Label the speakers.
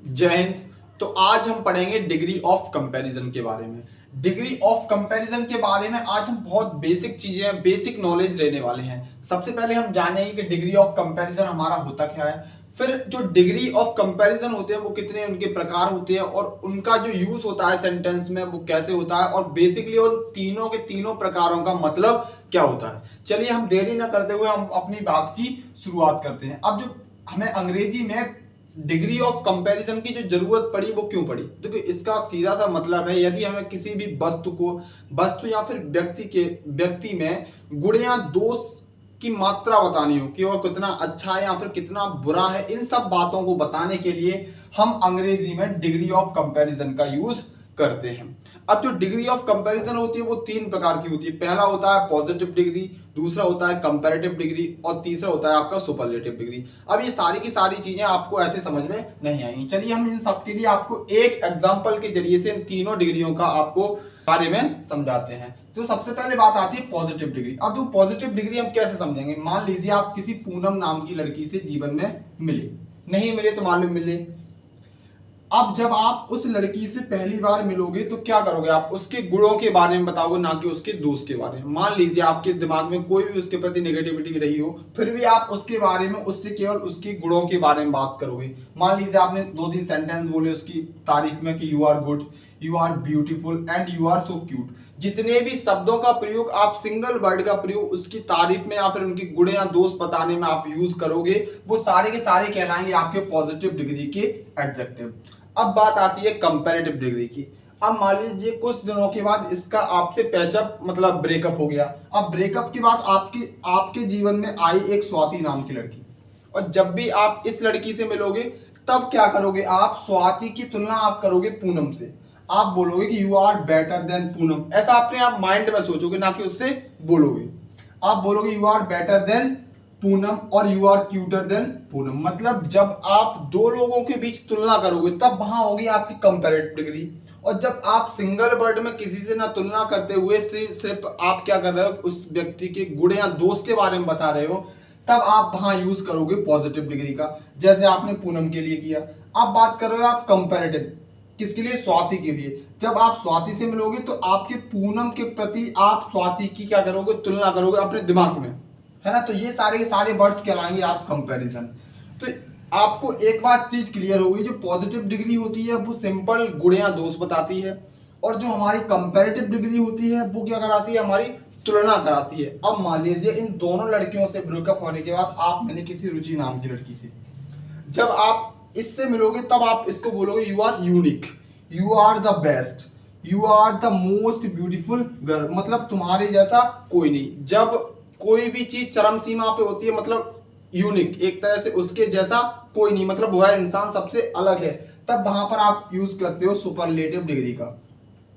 Speaker 1: जय हिंद। तो आज हम पढ़ेंगे डिग्री ऑफ कंपैरिजन के बारे में। डिग्री ऑफ कंपैरिजन के बारे में आज हम बहुत बेसिक चीजें, बेसिक नॉलेज लेने वाले हैं। सबसे पहले हम जानेंगे कि डिग्री ऑफ कंपैरिजन हमारा होता क्या है। फिर जो डिग्री ऑफ कंपैरिजन होते हैं वो कितने उनके प्रकार होते हैं और उनका जो यूज होता है सेंटेंस में वो कैसे होता है, और बेसिकली उन तीनों के तीनों प्रकारों का मतलब क्या होता है। चलिए हम देरी ना करते हुए हम अपनी बात की शुरुआत करते हैं। अब जो हमें अंग्रेजी में डिग्री ऑफ कंपैरिजन की जो जरूरत पड़ी वो क्यों पड़ी, देखो इसका सीधा सा मतलब है, यदि हमें किसी भी वस्तु या फिर व्यक्ति में गुण या दोष की मात्रा बतानी हो कि वह कितना अच्छा है या फिर कितना बुरा है, इन सब बातों को बताने के लिए हम अंग्रेजी में डिग्री ऑफ कंपैरिजन का यूज करते हैं। अब जो डिग्री ऑफ कंपैरिजन होती है वो तीन प्रकार की होती है। पहला होता है पॉजिटिव डिग्री, दूसरा होता है कंपैरेटिव डिग्री और तीसरा होता है आपका सुपरलेटिव डिग्री। अब ये सारी की सारी चीजें आपको ऐसे समझ में नहीं आएंगी। चलिए हम इन सब के लिए आपको एक एग्जांपल के जरिए से इन तीनों डिग्रियों का आपको बारे में समझाते हैं। तो सबसे पहले बात आती है पॉजिटिव डिग्री। अब जो पॉजिटिव डिग्री हम कैसे समझेंगे, मान लीजिए आप किसी पूनम नाम की लड़की से जीवन में मिले, नहीं मिले तो मालूम मिले। अब जब आप उस लड़की से पहली बार मिलोगे तो क्या करोगे, आप उसके गुणों के बारे में बताओगे, ना कि उसके दोष के बारे में। मान लीजिए आपके दिमाग में कोई भी उसके प्रति नेगेटिविटी रही हो, फिर भी आप उसके बारे में उससे केवल उसके गुणों के बारे में बात करोगे। मान लीजिए आपने दो तीन सेंटेंस बोले उसकी तारीफ में कि you are good, you are beautiful and you are so cute. जितने भी शब्दों का प्रयोग आप, सिंगल वर्ड का प्रयोग उसकी तारीफ में या फिर उनके गुण या दोष बताने में आप यूज करोगे, वो सारे के सारे कहलाएंगे आपके पॉजिटिव डिग्री के एडजेक्टिव। अब बात आती है कंपैरेटिव डिग्री की। अब मान लीजिए कुछ दिनों के बाद इसका आपसे पैचअप मतलब ब्रेकअप हो गया। अब ब्रेकअप के बाद आपके आपके जीवन में आई एक स्वाति नाम की लड़की, और जब भी आप इस लड़की से मिलोगे तब क्या करोगे, आप स्वाति की तुलना आप करोगे पूनम से। आप बोलोगे कि you are better than Poonam, ऐसा अपने आप माइंड में सोचोगे, ना कि उससे बोलोगे। आप बोलोगे you are better than Poonam और you are cuter than Poonam. मतलब जब आप दो लोगों के बीच तुलना करोगे तब वहां होगी आपकी कंपैरेटिव डिग्री। और जब आप सिंगल वर्ड में किसी से ना तुलना करते हुए सिर्फ आप क्या कर रहे हो, उस व्यक्ति के गुण या दोष के बारे में बता रहे हो, तब आप वहां यूज करोगे पॉजिटिव डिग्री का, जैसे आपने पूनम के लिए किया। अब बात कर रहे हो आप कंपैरेटिव, किसके लिए, स्वाति के लिए। जब आप स्वाति से मिलोगे तो आपके पूनम के प्रति आप स्वाति की क्या करोगे, तुलना करोगे अपने दिमाग में, है ना। तो ये सारे के सारे वर्ड्स कहलाएंगे आप कंपैरिजन। तो आपको एक बात चीज क्लियर होगी, जो पॉजिटिव डिग्री होती है वो सिंपल गुण या दोष बताती है, और जो हमारी कंपैरेटिव डिग्री होती है वो क्या कराती है, हमारी तुलना कराती है। अब मान लीजिए इन दोनों लड़कियों से ब्रेकअप होने के बाद आप मिले किसी रुचि नाम की लड़की से। जब आप इससे मिलोगे तब आप इसको बोलोगे you are unique, you are the best, you are the most beautiful girl, मतलब तुम्हारे जैसा कोई नहीं। जब कोई भी चीज चरम सीमा पे होती है मतलब यूनिक, एक तरह से उसके जैसा कोई नहीं, मतलब वह इंसान सबसे अलग है, तब वहां पर आप यूज करते हो सुपरलेटिव डिग्री का।